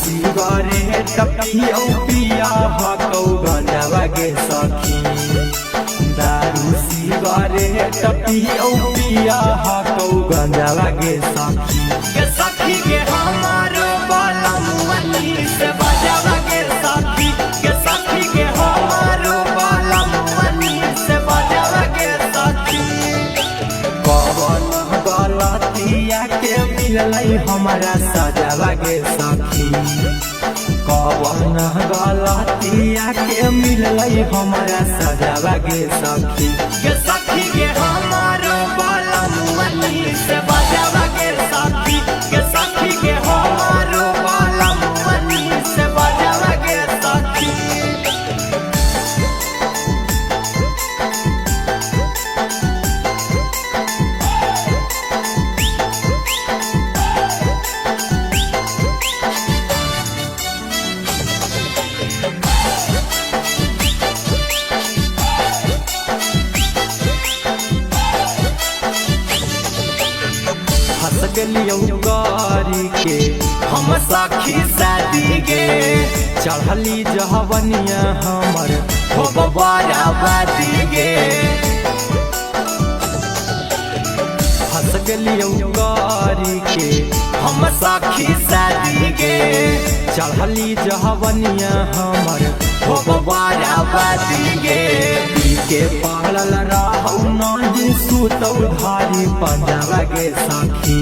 Cigarette पियो पिया हकौ गंजावा गे सखी। दारू सिगरेट पियो पिया हकौ गंजावा गे सखी। के सखी के हमारो बालमुअनी से बजावा गे सखी। के सखी के हमारो बालमुअनी से बजावा गे सखी। कवन गलतिया के मिललै हमारा सजावा गे सखी। कवन गलतिया के मिललै हमारा सजावा गे सखी। के सखी के हमारो बालमुअनी से बजावा गे सखी। के सखी के हमारो बालमुअनी से बजावा गे सखी। हंस गेलियौ गारी के हम सखी शादी गे चढ़ली जहवनिया हमर हो बबारा बादी गे। हंस गेलियौ गारी के हम सखी शादी गे चढ़ली जहवनिया हमर हो बबारा बादी गे। पी के पड़ल रहौ नहीं सुतौ धारी पंजावा गे सखी।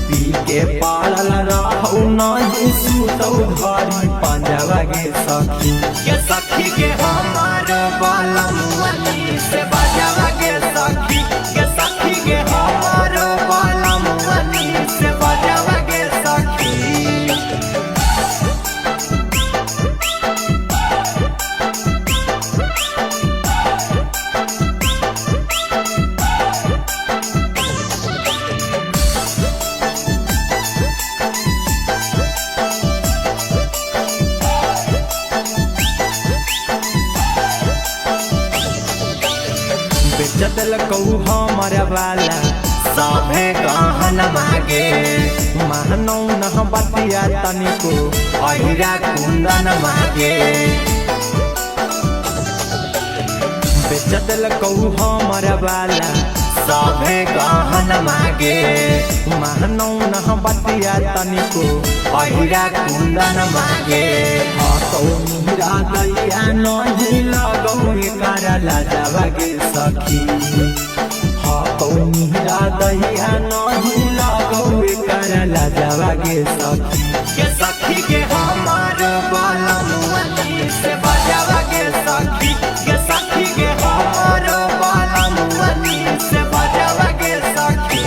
पी के पड़ल रहौ नहीं सुतौ धारी पंजावा गे सखी। के सखी के हमारो बालमुअनी से बजावा गे सखी। के सखी के हमारो बालमुअनी से बजावा गे सखी। बेच देलकौ हमारा वाला सभे गहन मागे महनौ न बतिया तनिको अहिरा कुंदन मागे। बेच देलकौ हमारा वाला सभे गहन मागे महनौ न बतिया तनिको अहिरा कुंदन मागे। हतौ निरा दैया नहीं लगौ एकारा लाजावा गे सखी। हतौ निरा दैया नहीं लगौ एकारा लाजावा गे सखी। के सखी के हमारो बालमुअनी से बजावा गे सखी। के सखी के हमारो बालमुअनी से बजावा गे सखी।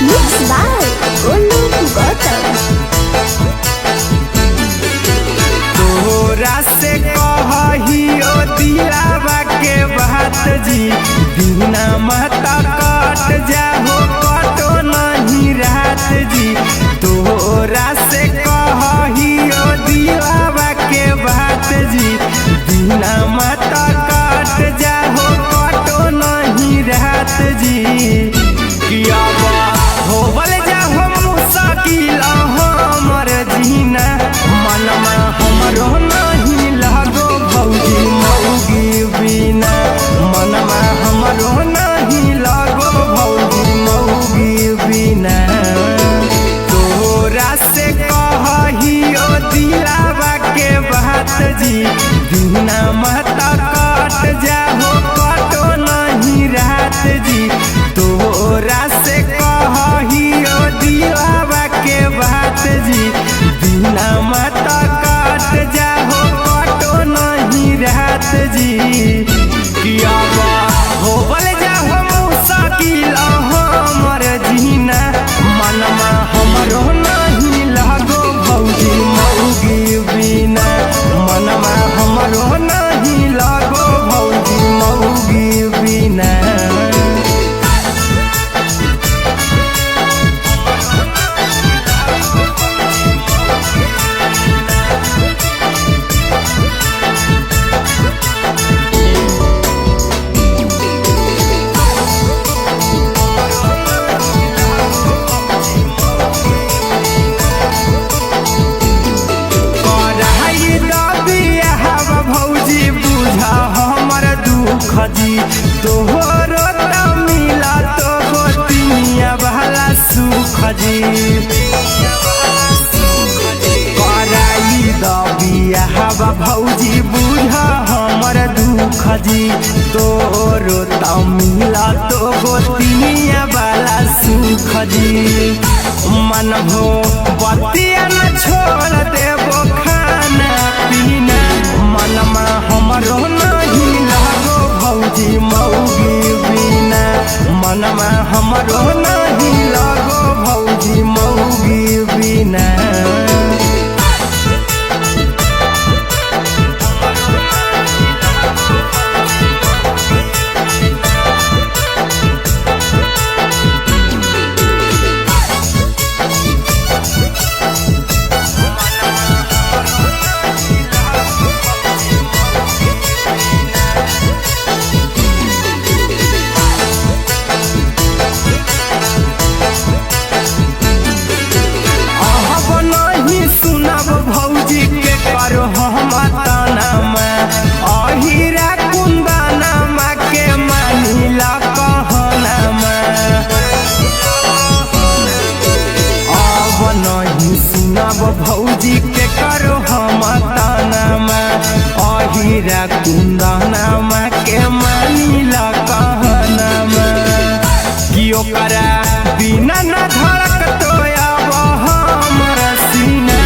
Mixed by Olu Gautam. तोरा से कहियो दिलावा के बात जी बिना महता कट जाहो कटो नहीं रात जी। तोरा से कहियो दिलावा के बात जी बिना महता कट जाहो कटो नहीं रात जी। किया होवल जाहो मुश्किल हमर जीना मनमा हमरो नहीं लगो भौजी मौगी बिना। मनमा हमरो नहीं लगो भौजी मौगी बिना। तोरा से कहियो दिलावा के बात जी बिना महता कट जाहो कटो नहीं रात जी। तोरा से कहियो दिलावा के बात जी बिना महता कट जाहो कटो नहीं रात जी। किया होवल जाहो मुश्किल हमर जीना मनमा हमरो नहीं लगो भौजी मौगी बिना। मनमा हमरो नहीं लगो भौजी जी तोहरो त मिला तो गोतिया वाला सुख जी कराई दबिया हवा भौजी बुझा हमर दुख जी तोरो त मिला तो गोतिया वाला सुख जी मन भो बतिया न छोड़ देबो खाना पीना मनमा हमरो नहीं लागो भौजी मौगी बिना मनमा हमरो नहीं लागो भौजी मौगी बिना भौजी के करो हम तानामा अहिरा कुंदनामा के मानिला कहनामा अब नहीं सुनब भौजी के करो हम तानामा अहिरा कुंदनामा के मानिला कहनामा कि ओकरा बिना न धड़क तो अब हमर सीना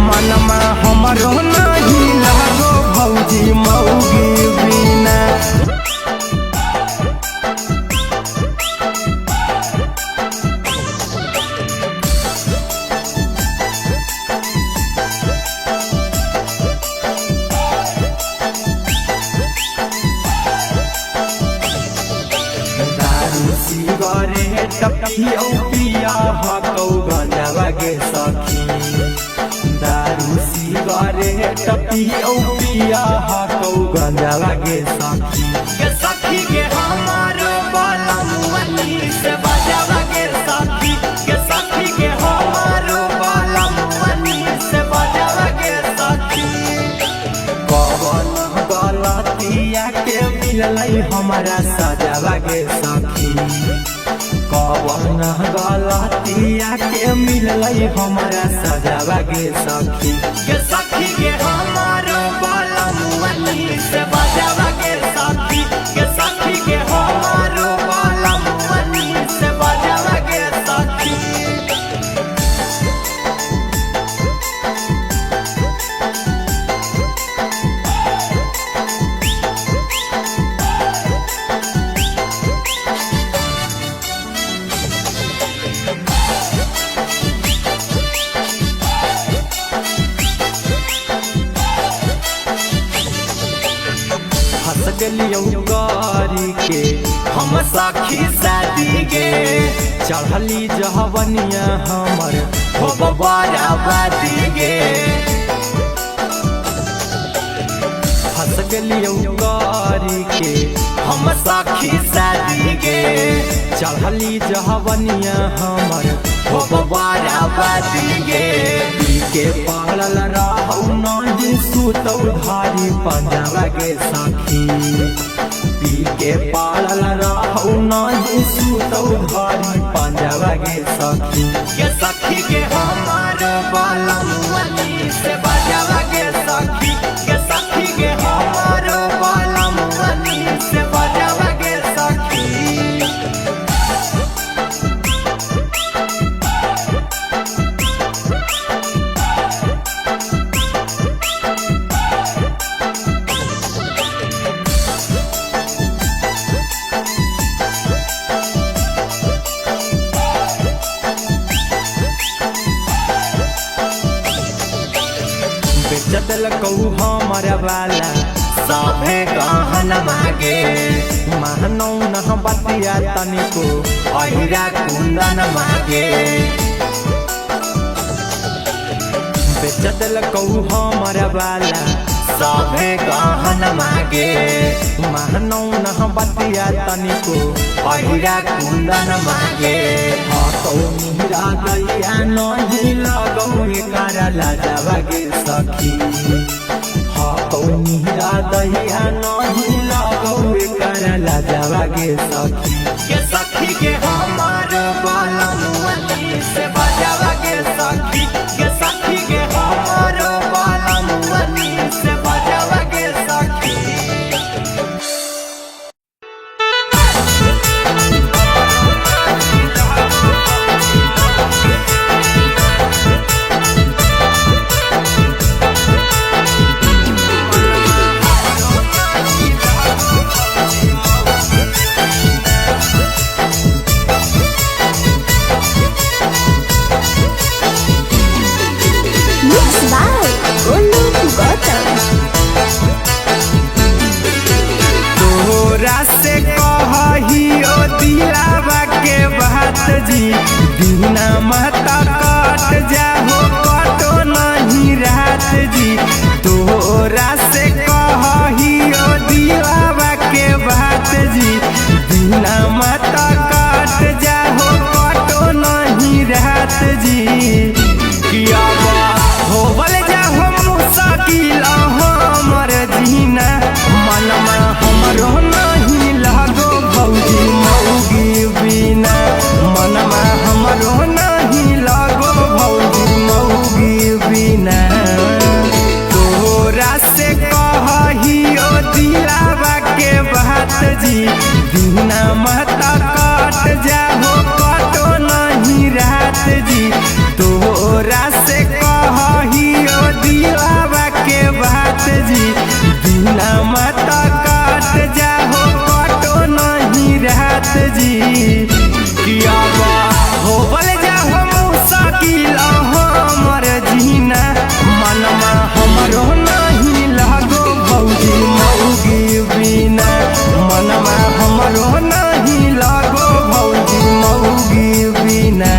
मनमा हमरो नहीं लागो भौजी मौगी बिना दारू सिगरेट पियो पिया हकौ गंजावा गे सखी दारू सिगरेट पियो पिया हकौ गंजावा गे सखी के हमारो बालमुअनी से बजावा गे सखी के सखी के हमारो बालमुअनी से बजावा गे सखी कवन गलतिया के मिललै हमारा सजावा गे सखी कवन गलतिया के मिललै हमारा सजावा गे सखी के हमारो बालमुअनी से बजावा गे सखी के सखी के हमारो बालमुअनी से बजावा गे सखी हंस गलियौ गारी के हम सखी शादी गे चढ़ली जहवनिया हमर हो बाराबादी गे हंस गलियौ गारी के हम सखी शादी गे चढ़ली जहवनिया हमर हो बाराबादी गे के पालल रहौ न दिन सुतौ धारी पंजाबा गे सखी पी के पालल रहौ न दिन सुतौ धारी पंजाबा गे सखी के हमारो बालमुअनी से बजावा गे सखी के सखी के हमारो बालमुअनी से बजावा गे सखी बेचतलकौ हमारा वाला सभे कहन मागे महनौ न बतिया तनिको अहिरा कुंदन मागे बेचतलकौ हमारा वाला सभे कहन मागे महनौ न बतिया तनिको अहिरा कुंदन मागे हाथौ मिहिरा गैया नहीं लगौ एकारा लाजावा गे सखी हाथौ मिहिरा गैया नहीं लगौ एकारा लाजवा गे सखी के सखी के हमार बालमुअनी से बजावा गे सखी के सखी के हमार बालमुअनी से बजावा गे सखी। Mixed by Olu Gautam. तोरा से कही ओ दिलावा के बात जी बिना महता कट जाहो कटो नहीं रात जी। तोरा से कही ओ दिलावा के बात जी बिना महता कट जाहो कटो नहीं रात जी। किया होवल जाहो मुसाकिल हमर जीना मनमा हमरो नहीं लागो भौजी मौगी बिना मनमा हमरो नहीं लागो भौजी मौगी बिना। तोरा से कही ओ दिलावा के बात जी बिना महता कट जाहो कटो नहीं रात जी। तोरा से कही ओ दिलावा के बात जी बिना महता कट जाहो कटो नहीं रात जी। किया होवल जाहो मुसाकिल हमर जीना मनमा हमरो नहीं लागो भौजी मौगी बिना मनमा हमरो नहीं लागो भौजी मौगी बिना।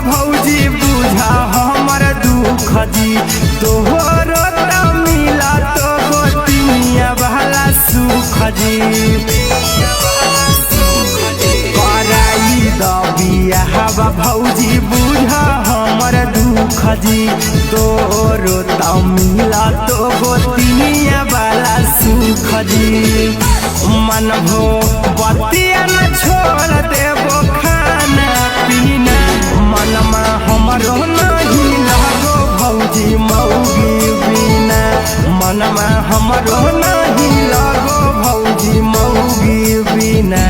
भौजी बुझा हमर दुख जी तोहरो त मिला तो गोतिया वाला सुख जी। कराई दबिया हवा भौजी बुझा हमर दुख जी तोरो त मिला तो गोतिया वाला सुख जी। मन हो बतिया न छोड़ देबो खाना पीना मनमा हमरो नहीं लागो भौजी मौगी बिना मनमा हमरो नहीं लागो भौजी मौगी बिना।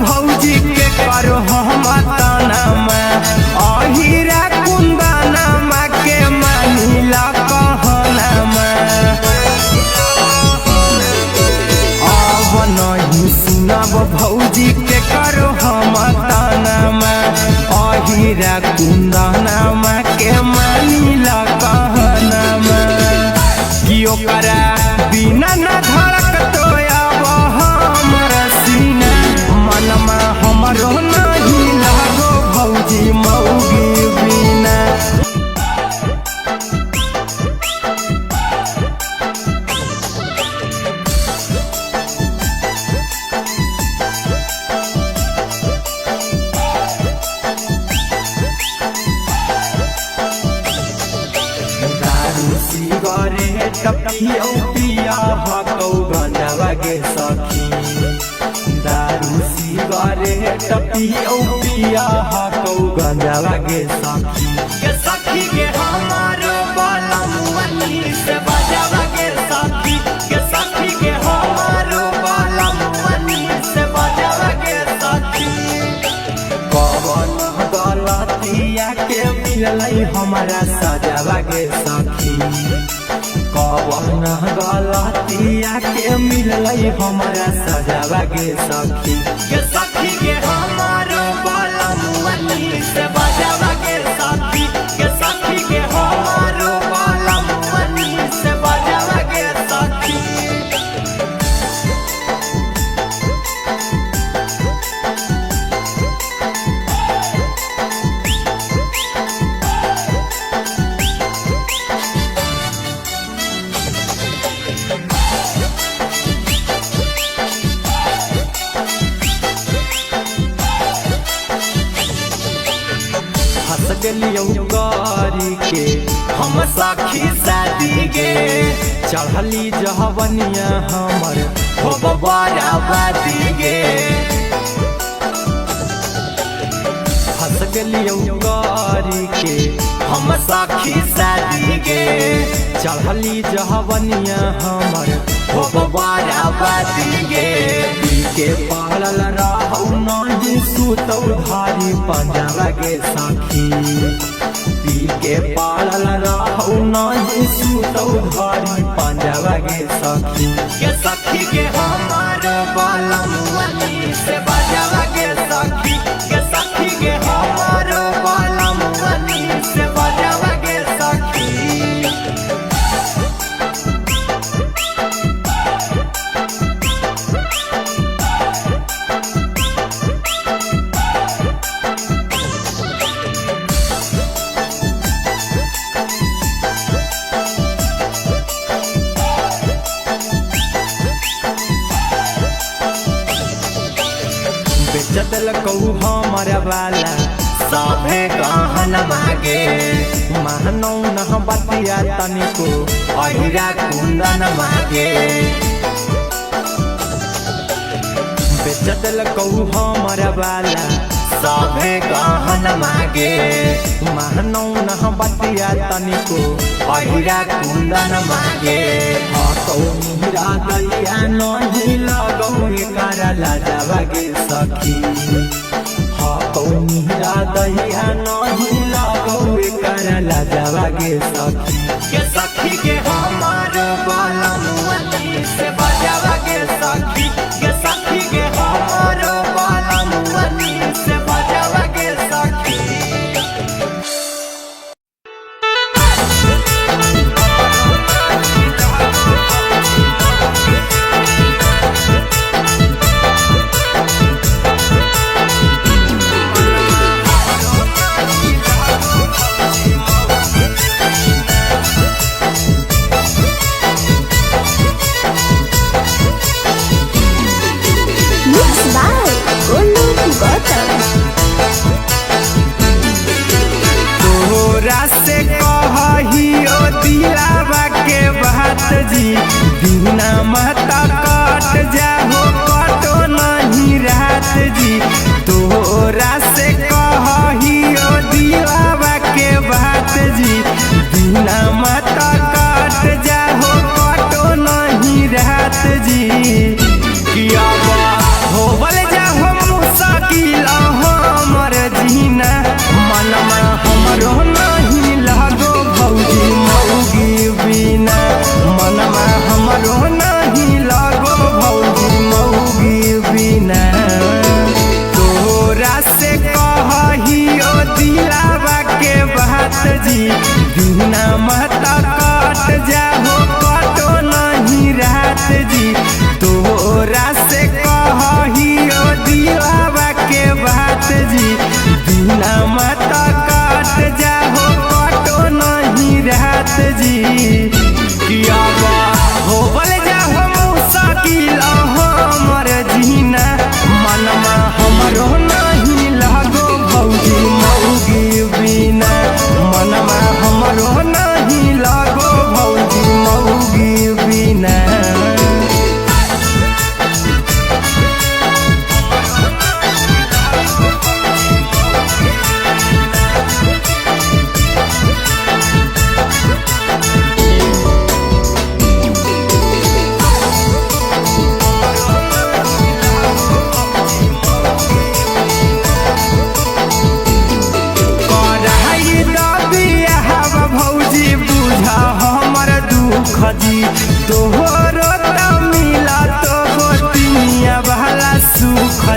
भौजी के करो हम तानामा अहिरा कुंदनामा के मानिला कहनामा। अब नहीं सुनब भौजी के करो हम तानामा अहिरा कुंदनामा के मानिला कहनामा। कि ओकरा बिना न धड़क तो अब हमर सीना मनमा हमरो नहीं लागो भौजी मौगी बिना। दारू सिगरेट पियो पिया हकौ गंजावा गे सखी दारू सिगरेट पियो पिया हकौ गंजावा गे सखी। के सखी के हमार बालमुअनी से बजावा गे सखी के सखी के हमार बालमुअनी से बजावा गे सखी। पवन मिलल हमारा सजावा गे सखी कवन गलतिया के मिलल हमारा सजावा गे सखी गे सखी गे हमारो बालमुअनी से बजावा गे सखी गे सखी गे हमारो बालमुअनी से बजावा गे सखी हंस गेलियो गारी के हम सखी शादी गे चढ़ली जहवनिया हमर हो बबारा बादी गे हंस गेलियो गारी के हम सखी शादी गे चढ़ली जहवनिया हमर हो बबारा बादी गे पी के पालल रहू नहीं सुतौ धारी पंजरा गे सखी पी के पालल रहू नहीं सुतौ धारी पंजरा गे सखी गे सखी गे हमारो बालमुअनी से बजावा गे सखी गे सखी गे हमारो बालमुअनी से बजावा गे सखी बेचदल कहू हमारा वाला सभे गहन मागे महनौ न बतिया तनिको अहिरा कुंदन मागे बेचदल कहू हमारा वाला सभे गहन मागे महनौ न बतिया तनिको अहिरा कुंदन मागे हकौ मिरा दैया नहीं लगौ एकर लाजवा गे सखी हकौ मिरा दैया नहीं लगौ एकर लाजवा गे सखी गे सखी गे हमारो बालमुअनी से बजावा गे सखी गे सखी गे हमारो बालमुअनी से बजावा गे सखी Mixed by Golu Gautam. तोरा से कहियो दिलावा के बात जी बिना माता कट जाहो कटो नहीं रात जी तोरा से कहियो दिलावा के बात जी बिना माता कट जाहो कटो नहीं रात जी किया होवल जाहो मुसाकिल हमर जीना मनमा हमरो नहीं लागो भौजी मौगी बिना मनमा हमरो नहीं लागो भौजी मौगी बिना तोरा से कहियो दिलावा के बात जी बिना माता कट जाहो कटो नहीं रात जी तोरा से कहियो दिलावा के बात जी बिना माता कट जाहो कटो नहीं रात जी किया होवल जाहो मुसाकिल हमर जीना मनमा हमरो नहीं लागो भौजी मौगी बिना मनमा हमरो नहीं लागो भौजी मौगी बिना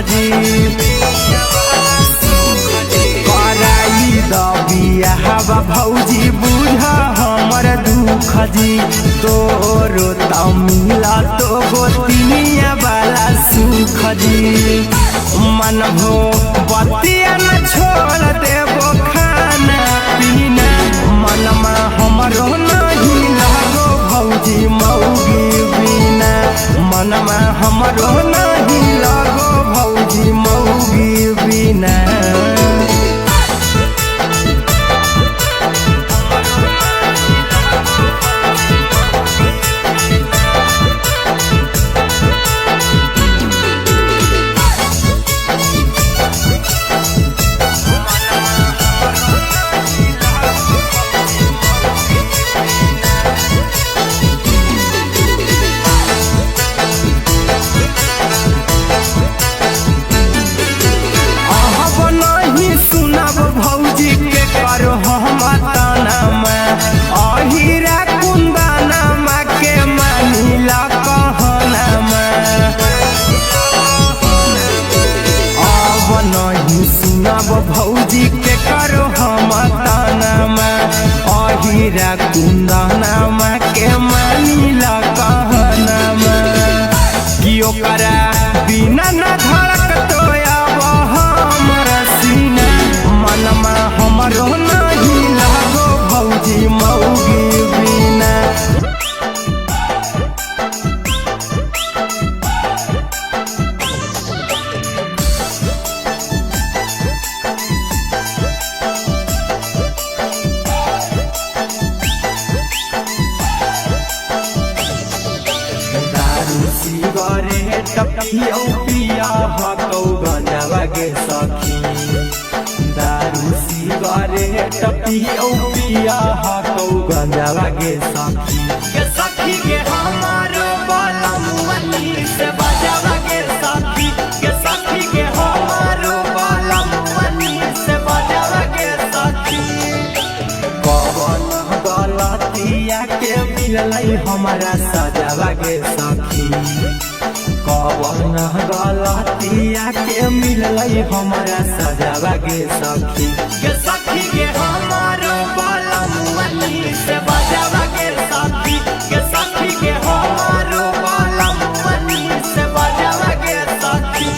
जी कराई दबिया हवा भौजी बुझा हमर दुख जी तोरो तमिला तो गोतिनिया वाला सुख जी मन भो बतिया न छोड़ देबो खाना पीना मनमा हमरो नहीं लगो भौजी मौगी बिना मनमा हमरो नहीं लगो भौजी मौगी बिना भौजी के करो हम तानामा अहिरा कुंदनामा के मानिला कहनामा अब नहीं सुनब भौजी के करो हम तानामा अहिरा कुंदनामा के मानिला कहनामा कि ओकरा बिना न धड़क तो अब हमर सीना मनमा हमरो नहीं लगो भौजी मौगी बिना दारू सिगरेट पियो पिया हकौ गंजावा गे सखी दारू सिगरेट पियो पिया हकौ गंजावा गे सखी के हमारो बालमुअनी से बजावा गे सखी के सखी के हमारो बालमुअनी से बजावा गे सखी कवन गलतिया के मिललै हमारा सजावा गे सखी कवन गलतिया के मिललै हमारा सजावा गे सखी के हमारो बालमुअनी से बजावा गे सखी के सखी के हमारो बालमुअनी से बजावा गे सखी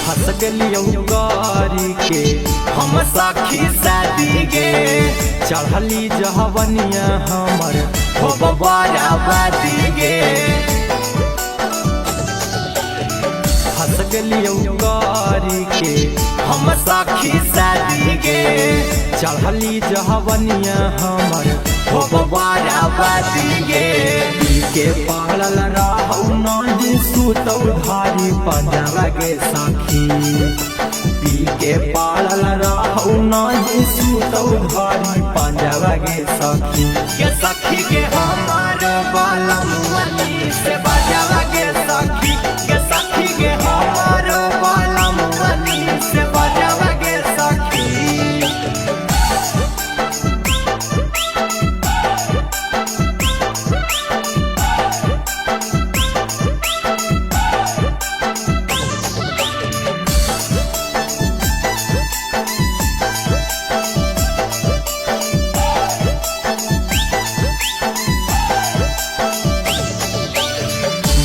हंस गेलियौ गारी के हम सखी शादी गे चढ़ली जहवनिया हमर हो बराबादी गे हंस गेलियौ गारी के हम सखी शादी गे चढ़ली जहवनिया हमर हो बराबादी गे के पालल रहौ न दिन सुतौ धारी पंजाबा गे सखी पी के पालल रहौ न दिन सुतौ धारी पंजाबा गे सखी के सखी के हमारो बालमुअनी से बजावा गे सखी के सखी के हमारो बालमुअनी से बजावा गे सखी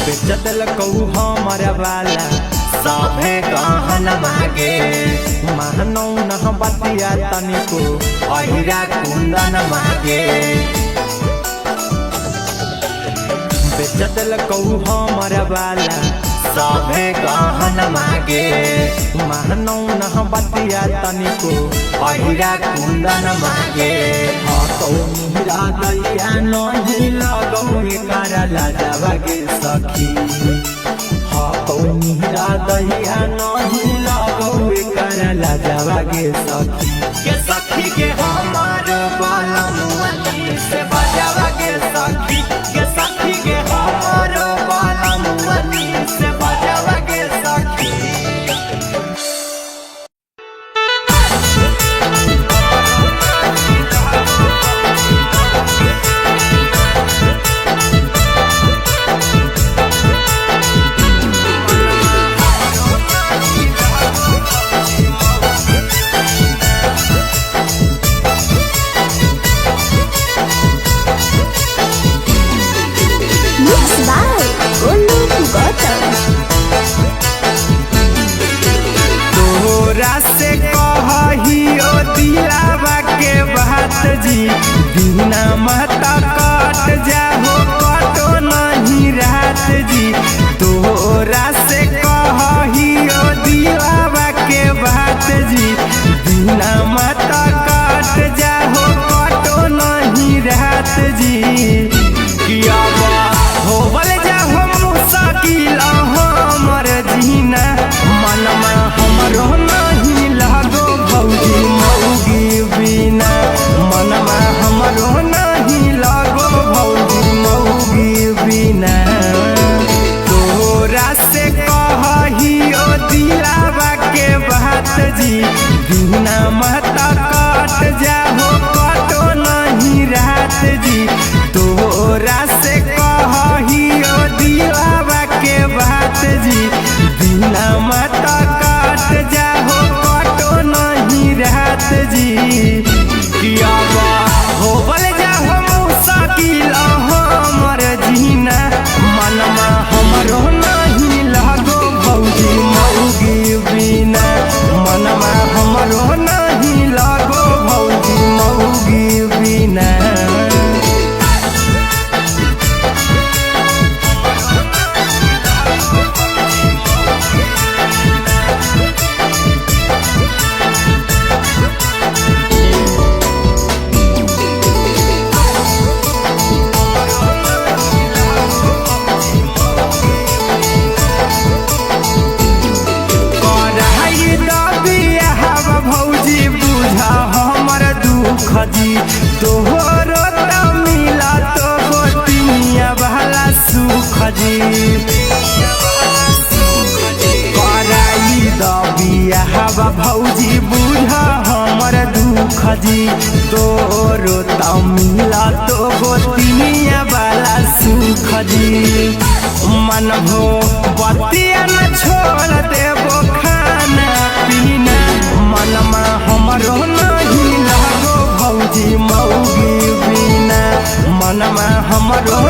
बेचतलकौ हमारा वाला सभे गहन मागे महनौ न बतिया तनिको अहिरा कुंदन मागे बेचतलकौ हमारा वाला सभे गहन मागे महनौ न बतिया तनिको अहिरा कुंदन मागे हाथौ मिहिरा दैया नहीं लगौ एकारा लाजवा गे सखी हाथौ मिहिरा दैया नहीं लगौ एकारा लाजवा गे सखी के सखी के हमारो बालमुअनी से माता कट जाहो कटो नहीं रात जी तोरा से कही ओ दिलावा के बात जी बिना माता कट जाहो कटो नहीं रात जी किया होवल जाहो मुश्किल हमर जीना मनमा हमरो नहीं लागो भौजी मौगी बिना मनमा हमरो नहीं लागो भौजी मौगी बिना तोरा से कही ओ दिलावा के बात जी बिना माता कट जाहो कटो नहीं रात जी तोरा से कही ओ दिलावा के बात जी बिना माता कट जाहो कटो नहीं रात जी किया होवल जाहो मुश्किल हमर जीना मनमा हमरो नहीं लागो भौजी मौगी बिना मनमा हमरो नहीं लागो भौजी मौगी बिना भौजी बुझा हमर दुख जी तोहरो त मिला तो गोतिया वाला सुख जी कराई दबिया हवा भौजी बुझा हमर दुख जी तोरो त मिला तो गोतिया वाला सुख जी मन हो बतिया न छोड़ देबो खाना पीना मनमा हमरो नहीं लागो भौजी मौगी बिना मनमा हमरो